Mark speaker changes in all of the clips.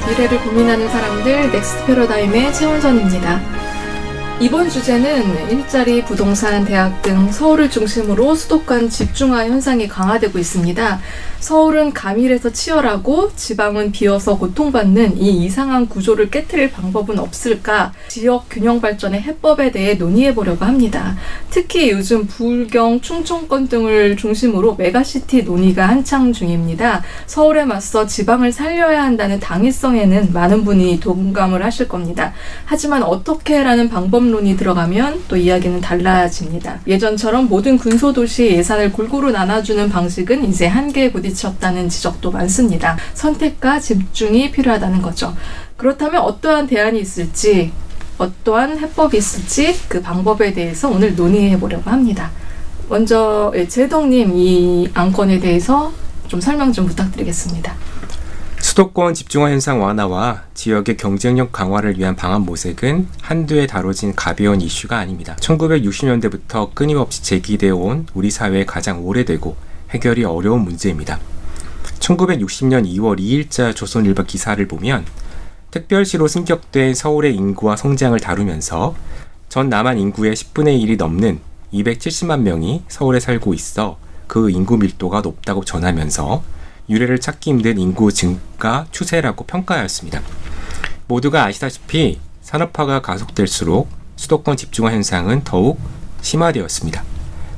Speaker 1: 미래를 고민하는 사람들 넥스트 패러다임의 최원선입니다. 이번 주제는 일자리, 부동산, 대학 등 서울을 중심으로 수도권 집중화 현상이 강화되고 있습니다. 서울은 가밀해서 치열하고 지방은 비어서 고통받는 이 이상한 구조를 깨트릴 방법은 없을까? 지역 균형 발전의 해법에 대해 논의해보려고 합니다. 특히 요즘 부울경, 충청권 등을 중심으로 메가시티 논의가 한창 중입니다. 서울에 맞서 지방을 살려야 한다는 당위성에는 많은 분이 동감을 하실 겁니다. 하지만 어떻게라는 방법론이 들어가면 또 이야기는 달라집니다. 예전처럼 모든 근소도시 예산을 골고루 나눠주는 방식은 이제 한계에 부딪혔다는 지적도 많습니다. 선택과 집중이 필요하다는 거죠. 그렇다면 어떠한 대안이 있을지, 어떠한 해법이 있을지 그 방법에 대해서 오늘 논의해 보려고 합니다. 먼저 제덕님, 이 안건에 대해서 좀 설명 좀 부탁드리겠습니다.
Speaker 2: 수도권 집중화 현상 완화와 지역의 경쟁력 강화를 위한 방안 모색은 한두해 다뤄진 가벼운 이슈가 아닙니다. 1960년대부터 끊임없이 제기되어 온 우리 사회의 가장 오래되고 해결이 어려운 문제입니다. 1960년 2월 2일자 조선일보 기사를 보면 특별시로 승격된 서울의 인구와 성장을 다루면서 전 남한 인구의 10분의 1이 넘는 270만 명이 서울에 살고 있어 그 인구 밀도가 높다고 전하면서 유례를 찾기 힘든 인구 증가 추세라고 평가하였습니다. 모두가 아시다시피 산업화가 가속될수록 수도권 집중화 현상은 더욱 심화되었습니다.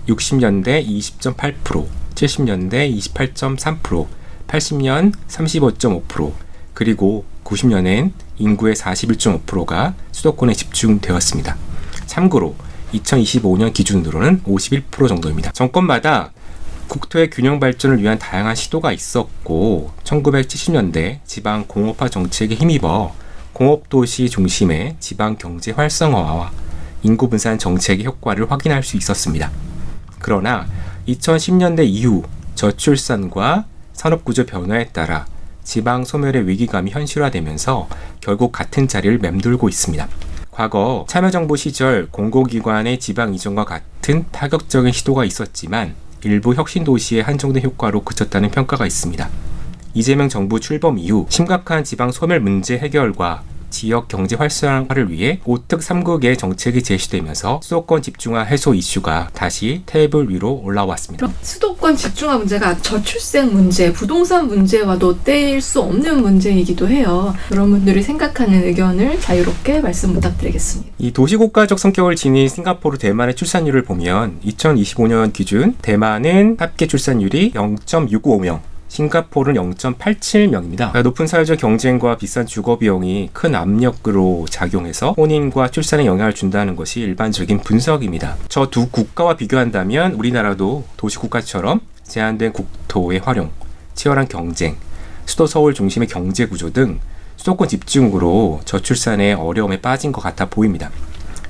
Speaker 2: 60년대 20.8%, 70년대 28.3%, 80년 35.5%, 그리고 90년엔 인구의 41.5%가 수도권에 집중되었습니다. 참고로 2025년 기준으로는 51% 정도입니다. 정권마다 국토의 균형 발전을 위한 다양한 시도가 있었고 1970년대 지방 공업화 정책에 힘입어 공업도시 중심의 지방 경제 활성화와 인구 분산 정책의 효과를 확인할 수 있었습니다. 그러나 2010년대 이후 저출산과 산업구조 변화에 따라 지방 소멸의 위기감이 현실화되면서 결국 같은 자리를 맴돌고 있습니다. 과거 참여정부 시절 공공기관의 지방 이전과 같은 파격적인 시도가 있었지만 일부 혁신도시의 한정된 효과로 그쳤다는 평가가 있습니다. 이재명 정부 출범 이후 심각한 지방 소멸 문제 해결과 지역 경제 활성화를 위해 5특 3극의 정책이 제시되면서 수도권 집중화 해소 이슈가 다시 테이블 위로 올라왔습니다.
Speaker 1: 수도권 집중화 문제가 저출생 문제, 부동산 문제와도 떼일 수 없는 문제이기도 해요. 그런 분들이 생각하는 의견을 자유롭게 말씀 부탁드리겠습니다.
Speaker 2: 이 도시국가적 성격을 지닌 싱가포르, 대만의 출산율을 보면 2025년 기준 대만은 합계 출산율이 0.65명, 싱가포르는 0.87명입니다. 높은 사회적 경쟁과 비싼 주거비용이 큰 압력으로 작용해서 혼인과 출산에 영향을 준다는 것이 일반적인 분석입니다. 저 두 국가와 비교한다면 우리나라도 도시국가처럼 제한된 국토의 활용, 치열한 경쟁, 수도 서울 중심의 경제구조 등 수도권 집중으로 저출산의 어려움에 빠진 것 같아 보입니다.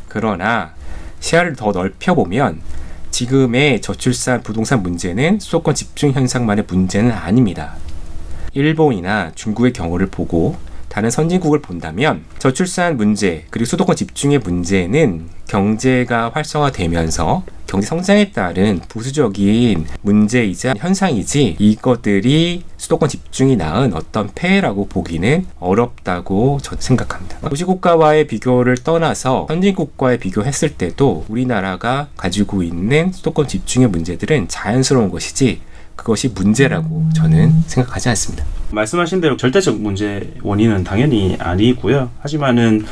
Speaker 2: 그러나 시야를 더 넓혀보면 지금의 저출산 부동산 문제는 수도권 집중 현상만의 문제는 아닙니다. 일본이나 중국의 경우를 보고 다른 선진국을 본다면 저출산 문제 그리고 수도권 집중의 문제는 경제가 활성화되면서 경제 성장에 따른 부수적인 문제이자 현상이지 이것들이 수도권 집중이 낳은 어떤 폐해라고 보기는 어렵다고 저는 생각합니다. 도시국가와의 비교를 떠나서 선진국과의 비교했을 때도 우리나라가 가지고 있는 수도권 집중의 문제들은 자연스러운 것이지 그것이 문제라고 저는 생각하지 않습니다.
Speaker 3: 말씀하신 대로 절대적 문제 원인은 당연히 아니고요. 하지만은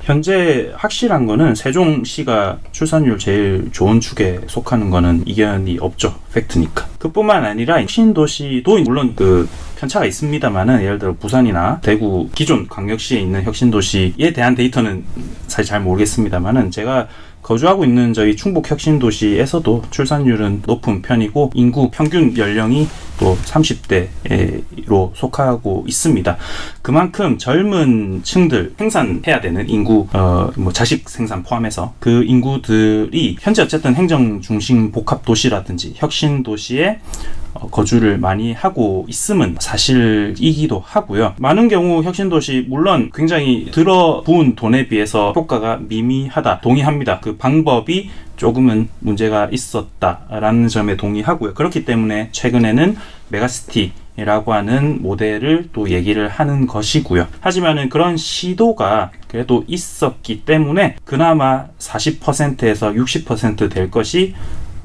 Speaker 3: 현재 확실한 거는 세종시가 출산율 제일 좋은 축에 속하는 거는 이견이 없죠. 팩트니까. 그뿐만 아니라 혁신도시도 물론 그 편차가 있습니다만은 예를 들어 부산이나 대구 기존 광역시에 있는 혁신도시에 대한 데이터는 사실 잘 모르겠습니다만은 제가 거주하고 있는 저희 충북 혁신도시에서도 출산율은 높은 편이고 인구 평균 연령이 또 30대로 속하고 있습니다. 그만큼 젊은 층들 생산해야 되는 인구, 자식 생산 포함해서 그 인구들이 현재 어쨌든 행정 중심 복합 도시라든지 혁신 도시에 거주를 많이 하고 있음은 사실이기도 하고요. 많은 경우 혁신도시 물론 굉장히 들어부은 돈에 비해서 효과가 미미하다 동의합니다. 그 방법이 조금은 문제가 있었다라는 점에 동의하고요. 그렇기 때문에 최근에는 메가시티 이라고 하는 모델을 또 얘기를 하는 것이고요. 하지만은 그런 시도가 그래도 있었기 때문에 그나마 40%에서 60% 될 것이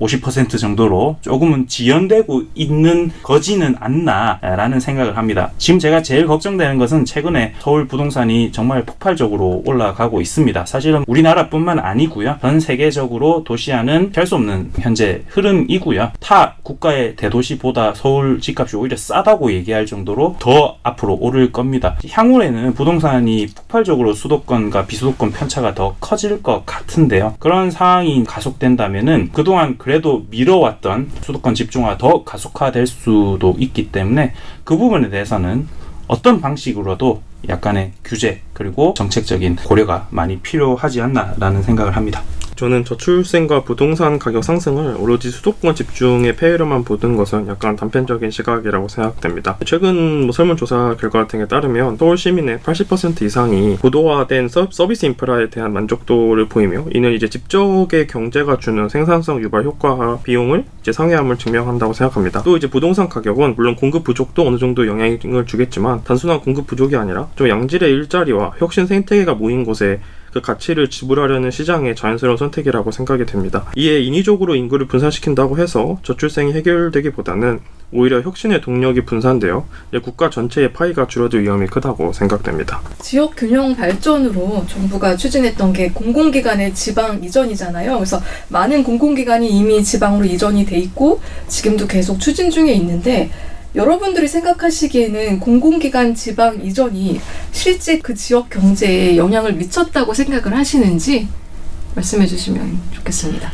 Speaker 3: 50% 정도로 조금은 지연되고 있는 거지는 않나라는 생각을 합니다. 지금 제가 제일 걱정되는 것은 최근에 서울 부동산이 정말 폭발적으로 올라가고 있습니다. 사실은 우리나라뿐만 아니고요. 전 세계적으로 도시화는 할 수 없는 현재 흐름이고요. 타 국가의 대도시보다 서울 집값이 오히려 싸다고 얘기할 정도로 더 앞으로 오를 겁니다. 향후에는 부동산이 폭발적으로 수도권과 비수도권 편차가 더 커질 것 같은데요. 그런 상황이 가속된다면은 그동안 그래도 미뤄왔던 수도권 집중화 더 가속화될 수도 있기 때문에 그 부분에 대해서는 어떤 방식으로도 약간의 규제 그리고 정책적인 고려가 많이 필요하지 않나라는 생각을 합니다.
Speaker 4: 저는 저출생과 부동산 가격 상승을 오로지 수도권 집중의 폐해로만 보는 것은 약간 단편적인 시각이라고 생각됩니다. 최근 설문조사 결과 등에 따르면 서울 시민의 80% 이상이 고도화된 서비스 인프라에 대한 만족도를 보이며 이는 이제 집적의 경제가 주는 생산성 유발 효과와 비용을 이제 상회함을 증명한다고 생각합니다. 또 이제 부동산 가격은 물론 공급 부족도 어느 정도 영향을 주겠지만 단순한 공급 부족이 아니라 좀 양질의 일자리와 혁신 생태계가 모인 곳에 그 가치를 지불하려는 시장의 자연스러운 선택이라고 생각이 됩니다. 이에 인위적으로 인구를 분산시킨다고 해서 저출생이 해결되기보다는 오히려 혁신의 동력이 분산되어 국가 전체의 파이가 줄어들 위험이 크다고 생각됩니다.
Speaker 1: 지역 균형 발전으로 정부가 추진했던 게 공공기관의 지방 이전이잖아요. 그래서 많은 공공기관이 이미 지방으로 이전이 돼 있고 지금도 계속 추진 중에 있는데 여러분들이 생각하시기에는 공공기관 지방 이전이 실제 그 지역 경제에 영향을 미쳤다고 생각을 하시는지 말씀해 주시면 좋겠습니다.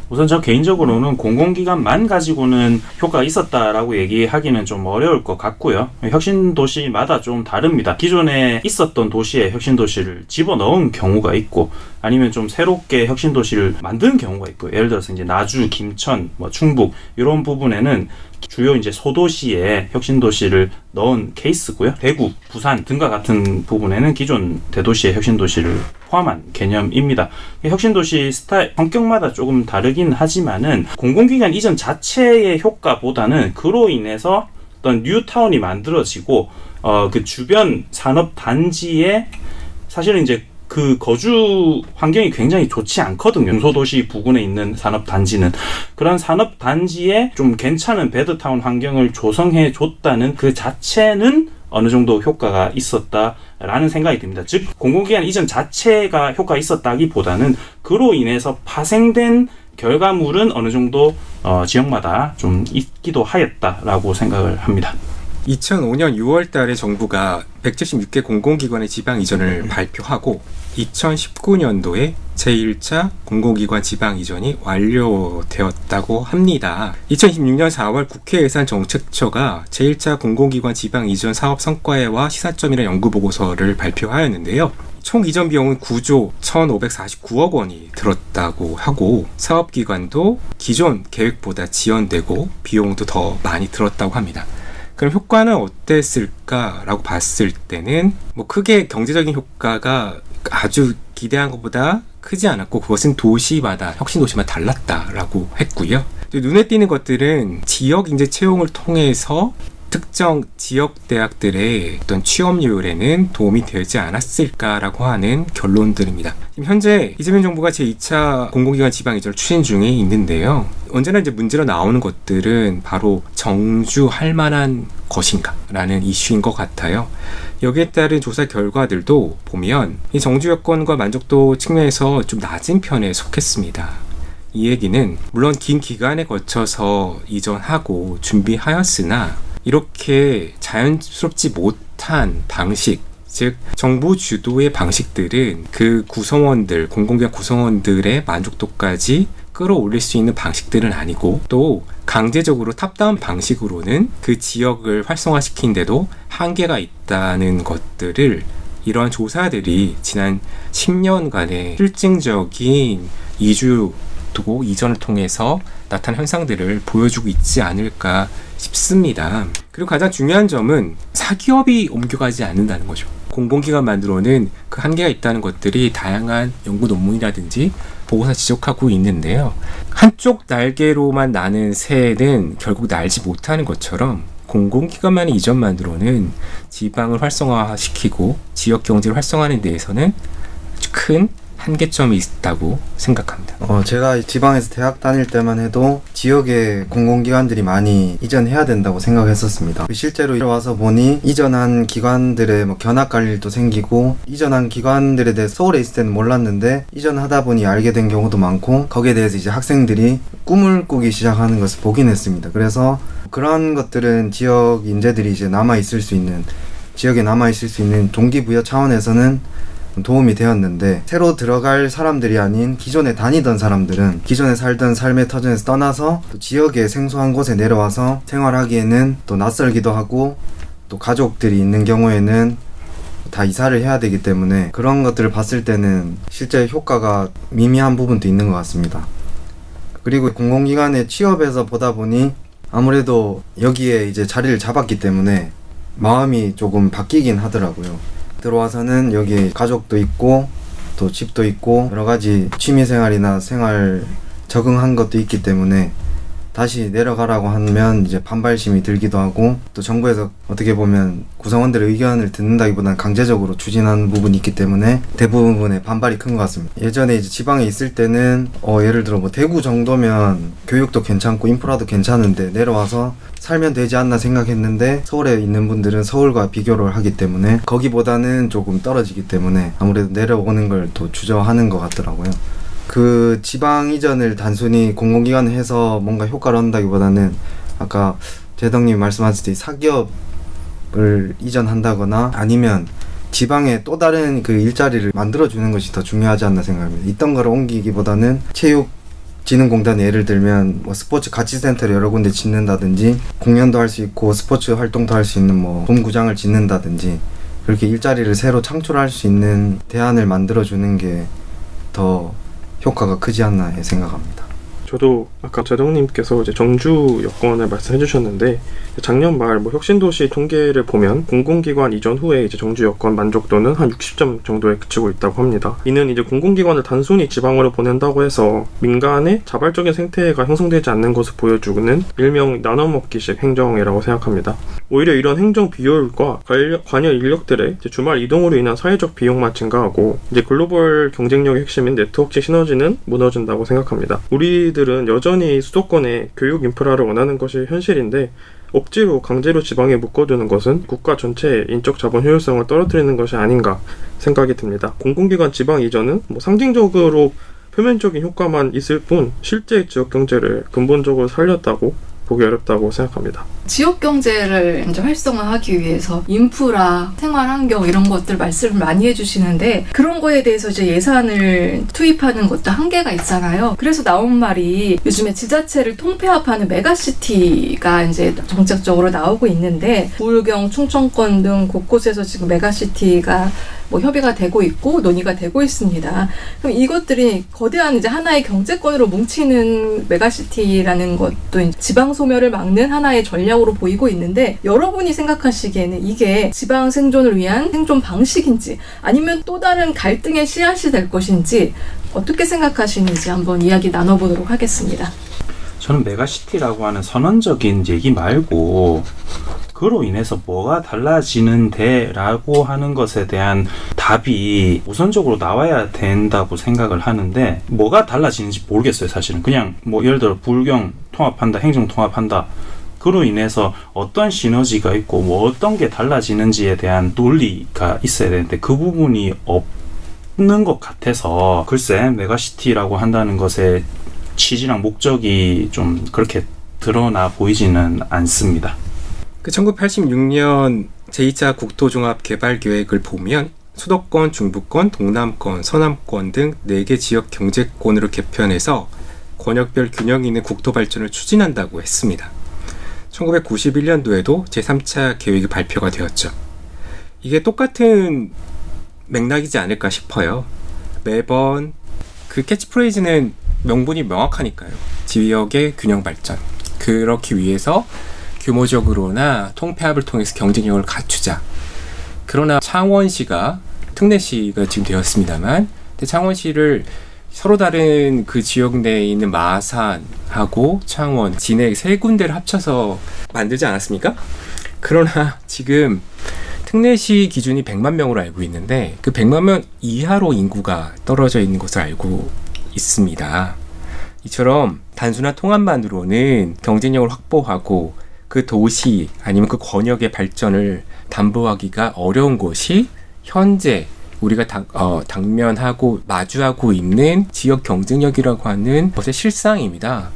Speaker 3: 우선 저 개인적으로는 공공기관만 가지고는 효과가 있었다라고 얘기하기는 좀 어려울 것 같고요. 혁신도시마다 좀 다릅니다. 기존에 있었던 도시에 혁신도시를 집어넣은 경우가 있고 아니면 좀 새롭게 혁신도시를 만든 경우가 있고 예를 들어서 이제 나주, 김천, 충북 이런 부분에는 주요 이제 소도시에 혁신도시를 넣은 케이스고요. 대구, 부산 등과 같은 부분에는 기존 대도시의 혁신도시를 포함한 개념입니다. 혁신도시 스타일, 성격마다 조금 다르긴 하지만은 공공기관 이전 자체의 효과보다는 그로 인해서 어떤 뉴타운이 만들어지고 그 주변 산업단지에 사실은 이제 그 거주 환경이 굉장히 좋지 않거든요. 중소도시 부근에 있는 산업단지는. 그런 산업단지에 좀 괜찮은 베드타운 환경을 조성해 줬다는 그 자체는 어느 정도 효과가 있었다라는 생각이 듭니다. 즉 공공기관 이전 자체가 효과가 있었다기보다는 그로 인해서 파생된 결과물은 어느 정도 지역마다 좀 있기도 하였다라고 생각을 합니다.
Speaker 2: 2005년 6월 달에 정부가 176개 공공기관의 지방 이전을 발표하고 2019년도에 제1차 공공기관 지방 이전이 완료되었다고 합니다. 2026년 4월 국회 예산정책처가 제1차 공공기관 지방 이전 사업 성과와 시사점이라는 연구보고서를 발표하였는데요. 총 이전 비용은 9조 1,549억 원이 들었다고 하고 사업기관도 기존 계획보다 지연되고 비용도 더 많이 들었다고 합니다. 그럼 효과는 어땠을까라고 봤을 때는 크게 경제적인 효과가 아주 기대한 것보다 크지 않았고 그것은 도시마다 혁신도시마다 달랐다라고 했고요. 눈에 띄는 것들은 지역 인재 채용을 통해서 특정 지역 대학들의 어떤 취업률에는 도움이 되지 않았을까라고 하는 결론들입니다. 지금 현재 이재명 정부가 제2차 공공기관 지방 이전을 추진 중에 있는데요. 언제나 이제 문제로 나오는 것들은 바로 정주할 만한 것인가라는 이슈인 것 같아요. 여기에 따른 조사 결과들도 보면 이 정주 여건과 만족도 측면에서 좀 낮은 편에 속했습니다. 이 얘기는 물론 긴 기간에 거쳐서 이전하고 준비하였으나 이렇게 자연스럽지 못한 방식, 즉 정부 주도의 방식들은 그 구성원들, 공공기관 구성원들의 만족도까지 끌어올릴 수 있는 방식들은 아니고 또 강제적으로 탑다운 방식으로는 그 지역을 활성화시키는데도 한계가 있다는 것들을 이러한 조사들이 지난 10년간의 실증적인 이주 두고 이전을 통해서 나타난 현상들을 보여주고 있지 않을까 싶습니다. 그리고 가장 중요한 점은 사기업이 옮겨가지 않는다는 거죠. 공공기관만으로는 그 한계가 있다는 것들이 다양한 연구 논문이라든지 보고서 지적하고 있는데요. 한쪽 날개로만 나는 새는 결국 날지 못하는 것처럼 공공기관만의 이전만으로는 지방을 활성화시키고 지역 경제를 활성화하는 데에서는 아주 큰 한계점이 있다고 생각합니다.
Speaker 5: 제가 지방에서 대학 다닐 때만 해도 지역에 공공기관들이 많이 이전해야 된다고 생각했었습니다. 실제로 와서 보니 이전한 기관들의 견학 갈 일도 생기고, 이전한 기관들에 대해 서울에 있을 때는 몰랐는데 이전하다 보니 알게 된 경우도 많고, 거기에 대해서 이제 학생들이 꿈을 꾸기 시작하는 것을 보긴 했습니다. 그래서 그런 것들은 지역 인재들이 이제 지역에 남아있을 수 있는 동기부여 차원에서는 도움이 되었는데, 새로 들어갈 사람들이 아닌 기존에 다니던 사람들은 기존에 살던 삶의 터전에서 떠나서 또 지역의 생소한 곳에 내려와서 생활하기에는 또 낯설기도 하고, 또 가족들이 있는 경우에는 다 이사를 해야 되기 때문에 그런 것들을 봤을 때는 실제 효과가 미미한 부분도 있는 것 같습니다. 그리고 공공기관에 취업해서 보다 보니 아무래도 여기에 이제 자리를 잡았기 때문에 마음이 조금 바뀌긴 하더라고요. 들어와서는 여기 가족도 있고 또 집도 있고 여러 가지 취미생활이나 생활 적응한 것도 있기 때문에 다시 내려가라고 하면 이제 반발심이 들기도 하고, 또 정부에서 어떻게 보면 구성원들의 의견을 듣는다기보다는 강제적으로 추진하는 부분이 있기 때문에 대부분의 반발이 큰 것 같습니다. 예전에 이제 지방에 있을 때는 예를 들어 대구 정도면 교육도 괜찮고 인프라도 괜찮은데 내려와서 살면 되지 않나 생각했는데, 서울에 있는 분들은 서울과 비교를 하기 때문에 거기보다는 조금 떨어지기 때문에 아무래도 내려오는 걸 또 주저하는 것 같더라고요. 그 지방 이전을 단순히 공공기관을 해서 뭔가 효과를 얻는다기보다는 아까 제덕님이 말씀하셨을 때 사기업을 이전한다거나 아니면 지방에 또 다른 그 일자리를 만들어주는 것이 더 중요하지 않나 생각합니다. 있던 거를 옮기기보다는 체육진흥공단에 예를 들면 스포츠 가치센터를 여러 군데 짓는다든지, 공연도 할 수 있고 스포츠 활동도 할 수 있는 봄구장을 짓는다든지, 그렇게 일자리를 새로 창출할 수 있는 대안을 만들어주는 게 더 효과가 크지 않나 생각합니다.
Speaker 4: 저도 아까 제덕님께서 이제 정주 여건을 말씀해 주셨는데, 작년 말 혁신도시 통계를 보면 공공기관 이전 후에 이제 정주 여건 만족도는 한 60점 정도에 그치고 있다고 합니다. 이는 이제 공공기관을 단순히 지방으로 보낸다고 해서 민간의 자발적인 생태가 형성되지 않는 것을 보여주는 일명 나눠먹기식 행정이라고 생각합니다. 오히려 이런 행정 비효율과 관여 인력들의 이제 주말 이동으로 인한 사회적 비용만 증가하고, 이제 글로벌 경쟁력의 핵심인 네트워크 시너지는 무너진다고 생각합니다. 우리들은 여전히 수도권의 교육 인프라를 원하는 것이 현실인데, 억지로 강제로 지방에 묶어두는 것은 국가 전체의 인적 자본 효율성을 떨어뜨리는 것이 아닌가 생각이 듭니다. 공공기관 지방 이전은 상징적으로 표면적인 효과만 있을 뿐 실제 지역 경제를 근본적으로 살렸다고 보기 어렵다고 생각합니다.
Speaker 1: 지역 경제를 이제 활성화하기 위해서 인프라, 생활 환경 이런 것들 말씀을 많이 해주시는데, 그런 거에 대해서 이제 예산을 투입하는 것도 한계가 있잖아요. 그래서 나온 말이 요즘에 지자체를 통폐합하는 메가시티가 이제 정책적으로 나오고 있는데, 부울경, 충청권 등 곳곳에서 지금 메가시티가 협의가 되고 있고 논의가 되고 있습니다. 그럼 이것들이 거대한 이제 하나의 경제권으로 뭉치는 메가시티라는 것도 이제 지방 소멸을 막는 하나의 전략으로 보이고 있는데, 여러분이 생각하시기에는 이게 지방 생존을 위한 생존 방식인지 아니면 또 다른 갈등의 씨앗이 될 것인지 어떻게 생각하시는지 한번 이야기 나눠보도록 하겠습니다.
Speaker 3: 저는 메가시티라고 하는 선언적인 얘기 말고 그로 인해서 뭐가 달라지는데 라고 하는 것에 대한 답이 우선적으로 나와야 된다고 생각을 하는데, 뭐가 달라지는지 모르겠어요. 사실은 그냥 예를 들어 부울경 통합한다, 행정 통합한다, 그로 인해서 어떤 시너지가 있고 어떤 게 달라지는지에 대한 논리가 있어야 되는데 그 부분이 없는 것 같아서, 글쎄 메가시티라고 한다는 것의 취지랑 목적이 좀 그렇게 드러나 보이지는 않습니다.
Speaker 2: 1986년 제2차 국토종합개발계획을 보면 수도권, 중부권, 동남권, 서남권 등 4개 지역 경제권으로 개편해서 권역별 균형 있는 국토 발전을 추진한다고 했습니다. 1991년도에도 제3차 계획이 발표가 되었죠. 이게 똑같은 맥락이지 않을까 싶어요. 매번 그 캐치프레이즈는 명분이 명확하니까요. 지역의 균형 발전. 그렇기 위해서 규모적으로나 통폐합을 통해서 경쟁력을 갖추자. 그러나 창원시가 특례시가 지금 되었습니다만, 창원시를 서로 다른 그 지역 내에 있는 마산하고 창원, 진해 세 군데를 합쳐서 만들지 않았습니까? 그러나 지금 특례시 기준이 100만 명으로 알고 있는데 그 100만 명 이하로 인구가 떨어져 있는 것을 알고 있습니다. 이처럼 단순한 통합만으로는 경쟁력을 확보하고 그 도시 아니면 그 권역의 발전을 담보하기가 어려운 것이 현재 우리가 당면하고 마주하고 있는 지역 경쟁력이라고 하는 것의 실상입니다.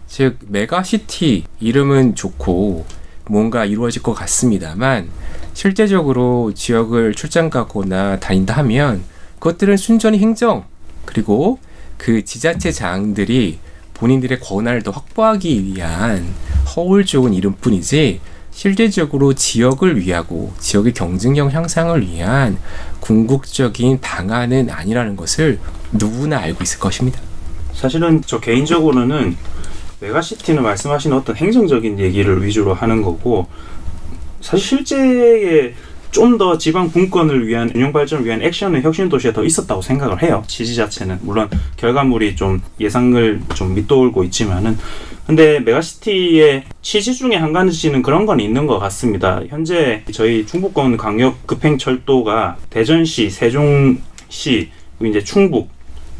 Speaker 2: 즉 메가시티 이름은 좋고 뭔가 이루어질 것 같습니다만 실제적으로 지역을 출장 가거나 다닌다 하면 그것들은 순전히 행정 그리고 그 지자체장들이 본인들의 권한을 더 확보하기 위한 허울 좋은 이름뿐이지 실질적으로 지역을 위하고 지역의 경쟁력 향상을 위한 궁극적인 방안은 아니라는 것을 누구나 알고 있을 것입니다.
Speaker 3: 사실은 저 개인적으로는 메가시티는 말씀하신 어떤 행정적인 얘기를 위주로 하는 거고 사실 실제의 좀 더 지방 분권을 위한 균형 발전을 위한 액션은 혁신도시에 더 있었다고 생각을 해요. 취지 자체는 물론 결과물이 좀 예상을 좀 밑돌고 있지만은 근데 메가시티의 취지 중에 한 가지는 그런 건 있는 것 같습니다. 현재 저희 중부권 광역 급행철도가 대전시, 세종시, 이제 충북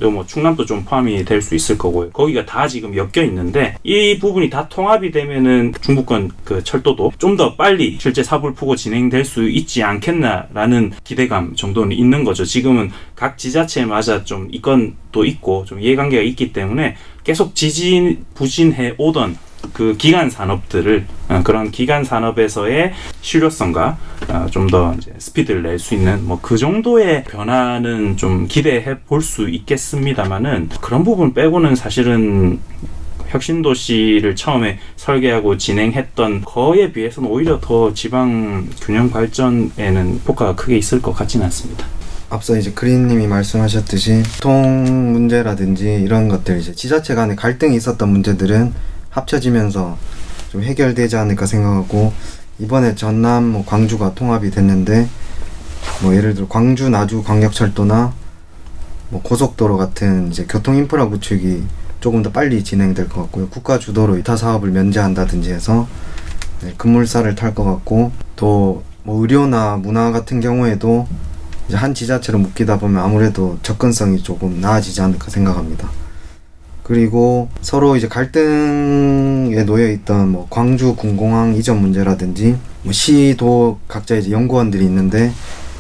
Speaker 3: 뭐 충남도 좀 포함이 될 수 있을 거고요. 거기가 다 지금 엮여 있는데 이 부분이 다 통합이 되면은 중부권 그 철도도 좀 더 빨리 실제 사부를 푸고 진행될 수 있지 않겠나라는 기대감 정도는 있는 거죠. 지금은 각 지자체마다 좀 이건도 있고 좀 이해관계가 있기 때문에 계속 지지부진해 오던 그 기간 산업들을 그런 기간 산업에서의 실효성과 좀 더 스피드를 낼 수 있는 뭐 그 정도의 변화는 좀 기대해 볼 수 있겠습니다만은 그런 부분 빼고는 사실은 혁신도시를 처음에 설계하고 진행했던 거에 비해서는 오히려 더 지방 균형 발전에는 효과가 크게 있을 것 같지는 않습니다.
Speaker 5: 앞서 이제 그린님이 말씀하셨듯이 교통 문제라든지 이런 것들 이제 지자체 간에 갈등이 있었던 문제들은 합쳐지면서 좀 해결되지 않을까 생각하고 이번에 전남, 뭐 광주가 통합이 됐는데 뭐 예를 들어 광주 나주 광역철도나 뭐 고속도로 같은 이제 교통 인프라 구축이 조금 더 빨리 진행될 것 같고요. 국가 주도로 이타 사업을 면제한다든지 해서 급물살을 탈 것 같고 또 뭐 의료나 문화 같은 경우에도 이제 한 지자체로 묶이다 보면 아무래도 접근성이 조금 나아지지 않을까 생각합니다. 그리고 서로 이제 갈등에 놓여 있던 뭐 광주 군공항 이전 문제라든지 뭐 시도 각자 이제 연구원들이 있는데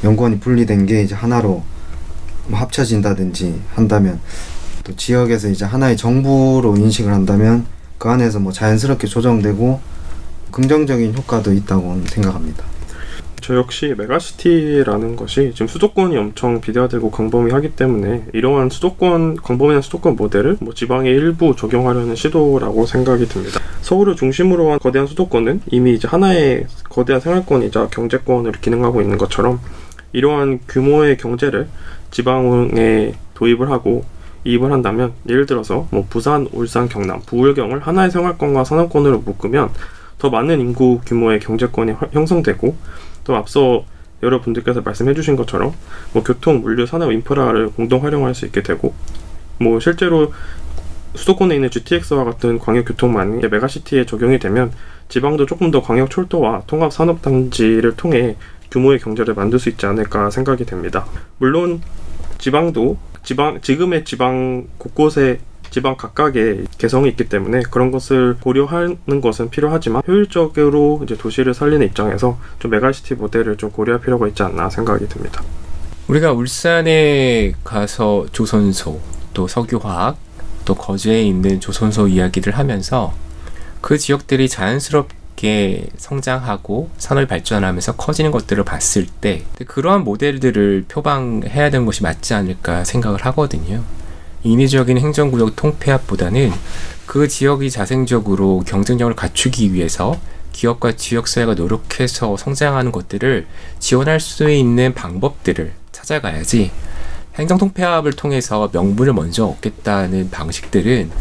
Speaker 5: 연구원이 분리된 게 이제 하나로 뭐 합쳐진다든지 한다면 또 지역에서 이제 하나의 정부로 인식을 한다면 그 안에서 뭐 자연스럽게 조정되고 긍정적인 효과도 있다고 생각합니다.
Speaker 4: 저 역시 메가시티라는 것이 지금 수도권이 엄청 비대화되고 광범위하기 때문에 이러한 광범위한 수도권 모델을 뭐 지방의 일부 적용하려는 시도라고 생각이 듭니다. 서울을 중심으로 한 거대한 수도권은 이미 이제 하나의 거대한 생활권이자 경제권으로 기능하고 있는 것처럼 이러한 규모의 경제를 지방에 도입을 하고 이입을 한다면 예를 들어서 뭐 부산, 울산, 경남, 부울경을 하나의 생활권과 산업권으로 묶으면 더 많은 인구 규모의 경제권이 형성되고 또 앞서 여러분들께서 말씀해 주신 것처럼 뭐 교통, 물류, 산업, 인프라를 공동 활용할 수 있게 되고 뭐 실제로 수도권에 있는 GTX와 같은 광역교통망이 메가시티에 적용이 되면 지방도 조금 더 광역철도와 통합산업단지를 통해 규모의 경제를 만들 수 있지 않을까 생각이 됩니다. 물론 지방도 지금의 지방 곳곳에 지방 각각의 개성이 있기 때문에 그런 것을 고려하는 것은 필요하지만 효율적으로 이제 도시를 살리는 입장에서 좀 메가시티 모델을 좀 고려할 필요가 있지 않나 생각이 듭니다.
Speaker 2: 우리가 울산에 가서 조선소, 또 석유화학, 또 거제에 있는 조선소 이야기를 하면서 그 지역들이 자연스럽게 성장하고 산업이 발전하면서 커지는 것들을 봤을 때 그러한 모델들을 표방해야 되는 것이 맞지 않을까 생각을 하거든요. 인위적인 행정구역 통폐합보다는 그 지역이 자생적으로 경쟁력을 갖추기 위해서 기업과 지역사회가 노력해서 성장하는 것들을 지원할 수 있는 방법들을 찾아가야지 행정통폐합을 통해서 명분을 먼저 얻겠다는 방식들은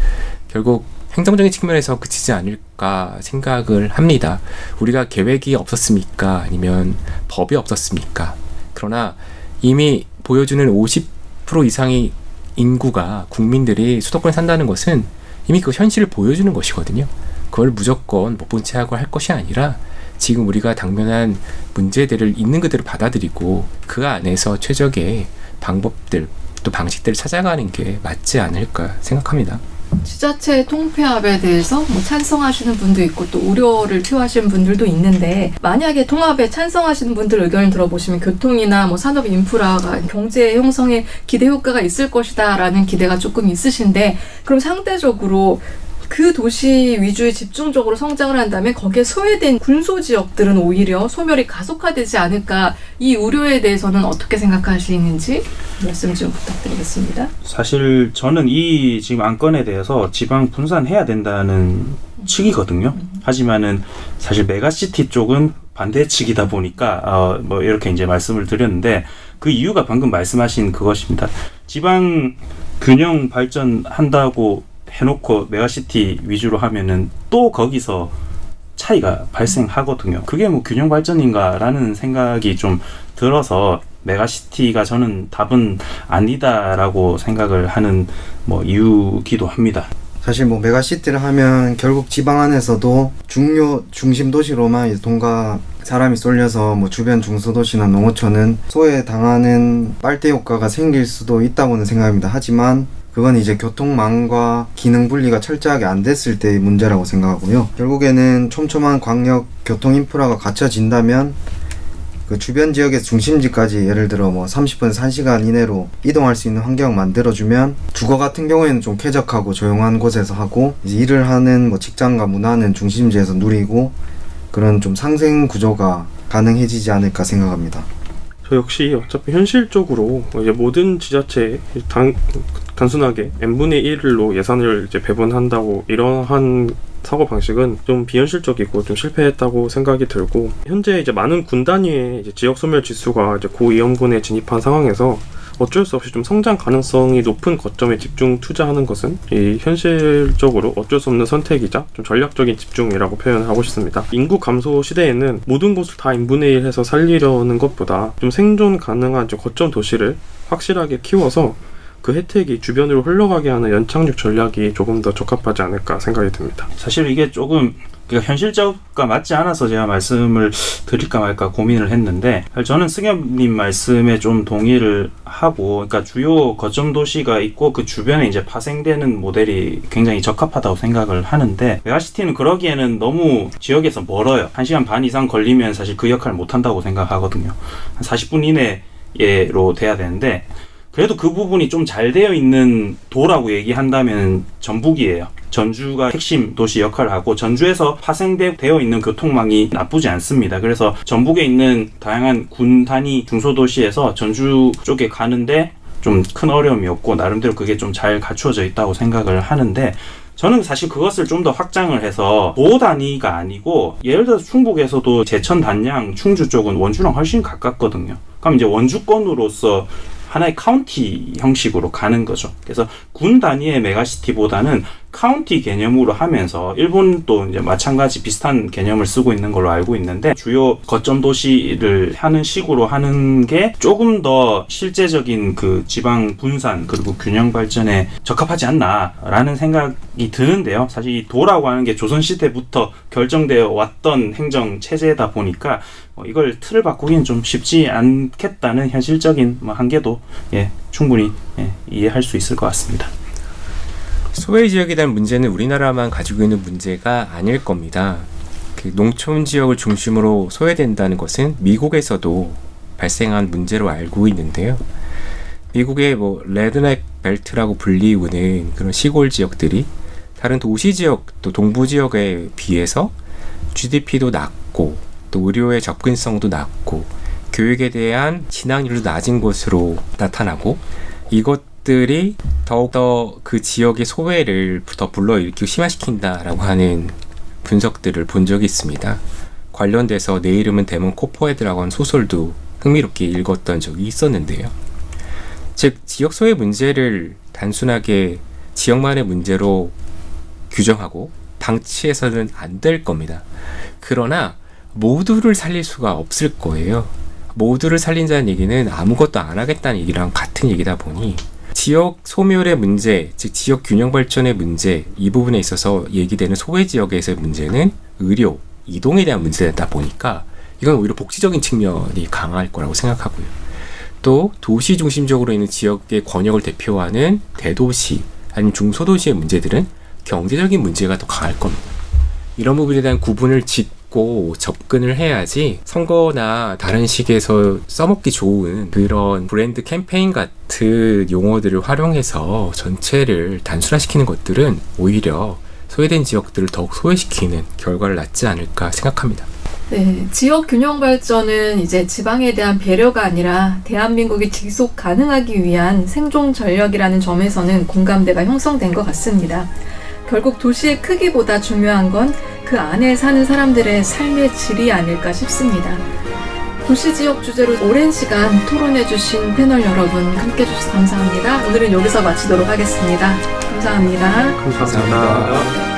Speaker 2: 결국 행정적인 측면에서 그치지 않을까 생각을 합니다. 우리가 계획이 없었습니까? 아니면 법이 없었습니까? 그러나 이미 보여주는 50% 이상이 인구가 국민들이 수도권에 산다는 것은 이미 그 현실을 보여주는 것이거든요. 그걸 무조건 못 본 채 하고 할 것이 아니라 지금 우리가 당면한 문제들을 있는 그대로 받아들이고 그 안에서 최적의 방법들 또 방식들을 찾아가는 게 맞지 않을까 생각합니다.
Speaker 1: 지자체 통폐합에 대해서 뭐 찬성하시는 분도 있고 또 우려를 표하시는 분들도 있는데, 만약에 통합에 찬성하시는 분들 의견을 들어보시면 교통이나 뭐 산업 인프라가 경제 형성에 기대 효과가 있을 것이다라는 기대가 조금 있으신데, 그럼 상대적으로 그 도시 위주의 집중적으로 성장을 한다면 거기에 소외된 군소 지역들은 오히려 소멸이 가속화되지 않을까, 이 우려에 대해서는 어떻게 생각하시는지 말씀 좀 부탁드리겠습니다.
Speaker 3: 사실 저는 이 지금 안건에 대해서 지방 분산해야 된다는 측이거든요. 하지만은 사실 메가시티 쪽은 반대 측이다 보니까 뭐 이렇게 이제 말씀을 드렸는데, 그 이유가 방금 말씀하신 그것입니다. 지방 균형 발전한다고 해놓고 메가시티 위주로 하면은 또 거기서 차이가 발생하거든요. 그게 뭐 균형 발전인가라는 생각이 좀 들어서 메가시티가 저는 답은 아니다라고 생각을 하는 뭐 이유기도 합니다.
Speaker 5: 사실 뭐 메가시티를 하면 결국 지방 안에서도 중심 도시로만 돈과 사람이 쏠려서 뭐 주변 중소도시나 농어촌은 소외당하는 빨대 효과가 생길 수도 있다고는 생각합니다. 하지만 그건 이제 교통망과 기능 분리가 철저하게 안 됐을 때의 문제라고 생각하고요. 결국에는 촘촘한 광역 교통 인프라가 갖춰진다면 그 주변 지역의 중심지까지 예를 들어 뭐 30분에서 1시간 이내로 이동할 수 있는 환경을 만들어주면 주거 같은 경우에는 좀 쾌적하고 조용한 곳에서 하고, 이제 일을 하는 뭐 직장과 문화는 중심지에서 누리고, 그런 좀 상생 구조가 가능해지지 않을까 생각합니다.
Speaker 4: 저 역시 어차피 현실적으로 이제 모든 지자체에 단순하게 n분의 1로 예산을 이제 배분한다고 이러한 사고 방식은 좀 비현실적이고 좀 실패했다고 생각이 들고, 현재 이제 많은 군 단위의 이제 지역 소멸 지수가 이제 고위험군에 진입한 상황에서 어쩔 수 없이 좀 성장 가능성이 높은 거점에 집중 투자하는 것은 이 현실적으로 어쩔 수 없는 선택이자 좀 전략적인 집중이라고 표현하고 싶습니다. 인구 감소 시대에는 모든 곳을 다 n분의 1 해서 살리려는 것보다 좀 생존 가능한 거점 도시를 확실하게 키워서 그 혜택이 주변으로 흘러가게 하는 연착륙 전략이 조금 더 적합하지 않을까 생각이 듭니다.
Speaker 3: 사실 이게 조금 현실적과 맞지 않아서 제가 말씀을 드릴까 말까 고민을 했는데, 저는 승엽님 말씀에 좀 동의를 하고, 그러니까 주요 거점 도시가 있고 그 주변에 이제 파생되는 모델이 굉장히 적합하다고 생각을 하는데, 메가시티는 그러기에는 너무 지역에서 멀어요. 1시간 반 이상 걸리면 사실 그 역할을 못한다고 생각하거든요. 한 40분 이내로 돼야 되는데, 그래도 그 부분이 좀 잘 되어 있는 도라고 얘기한다면 전북이에요. 전주가 핵심 도시 역할을 하고, 전주에서 파생되어 있는 교통망이 나쁘지 않습니다. 그래서 전북에 있는 다양한 군 단위 중소도시에서 전주 쪽에 가는데 좀 큰 어려움이 없고, 나름대로 그게 좀 잘 갖추어져 있다고 생각을 하는데, 저는 사실 그것을 좀 더 확장을 해서 도 단위가 아니고, 예를 들어서 충북에서도 제천, 단양, 충주 쪽은 원주랑 훨씬 가깝거든요. 그럼 이제 원주권으로서 하나의 카운티 형식으로 가는 거죠. 그래서 군 단위의 메가시티보다는 카운티 개념으로 하면서, 일본도 이제 마찬가지 비슷한 개념을 쓰고 있는 걸로 알고 있는데, 주요 거점 도시를 하는 식으로 하는 게 조금 더 실제적인 그 지방 분산 그리고 균형 발전에 적합하지 않나라는 생각이 드는데요. 사실 이 도라고 하는 게 조선시대부터 결정되어 왔던 행정 체제다 보니까 이걸 틀을 바꾸기는 좀 쉽지 않겠다는 현실적인 한계도 충분히 이해할 수 있을 것 같습니다.
Speaker 2: 소외 지역에 대한 문제는 우리나라만 가지고 있는 문제가 아닐 겁니다. 그 농촌 지역을 중심으로 소외된다는 것은 미국에서도 발생한 문제로 알고 있는데요. 미국의 레드넥 벨트라고 불리우는 그런 시골 지역들이 다른 도시 지역 또 동부 지역에 비해서 GDP도 낮고 또 의료의 접근성도 낮고 교육에 대한 진학률도 낮은 것으로 나타나고, 이것들이 더욱더 그 지역의 소외를 더 불러일으키고 심화시킨다라고 하는 분석들을 본 적이 있습니다. 관련돼서 내 이름은 데몬 코퍼헤드라고 하는 소설도 흥미롭게 읽었던 적이 있었는데요. 즉, 지역 소외 문제를 단순하게 지역만의 문제로 규정하고 방치해서는 안 될 겁니다. 그러나 모두를 살릴 수가 없을 거예요. 모두를 살린다는 얘기는 아무것도 안 하겠다는 얘기랑 같은 얘기다 보니 지역 소멸의 문제, 즉 지역 균형 발전의 문제, 이 부분에 있어서 얘기되는 소외 지역에서의 문제는 의료, 이동에 대한 문제다 보니까 이건 오히려 복지적인 측면이 강할 거라고 생각하고요. 또 도시 중심적으로 있는 지역의 권역을 대표하는 대도시 아니면 중소도시의 문제들은 경제적인 문제가 더 강할 겁니다. 이런 부분에 대한 구분을 짓고 접근을 해야지 선거나 다른 식에서 써먹기 좋은 그런 브랜드 캠페인 같은 용어들을 활용해서 전체를 단순화시키는 것들은 오히려 소외된 지역들을 더욱 소외시키는 결과를 낳지 않을까 생각합니다.
Speaker 1: 네, 지역 균형 발전은 이제 지방에 대한 배려가 아니라 대한민국이 지속 가능하기 위한 생존 전력이라는 점에서는 공감대가 형성된 것 같습니다. 결국 도시의 크기보다 중요한 건 그 안에 사는 사람들의 삶의 질이 아닐까 싶습니다. 도시 지역 주제로 오랜 시간 토론해주신 패널 여러분 함께해 주셔서 감사합니다. 오늘은 여기서 마치도록 하겠습니다. 감사합니다.
Speaker 4: 감사합니다.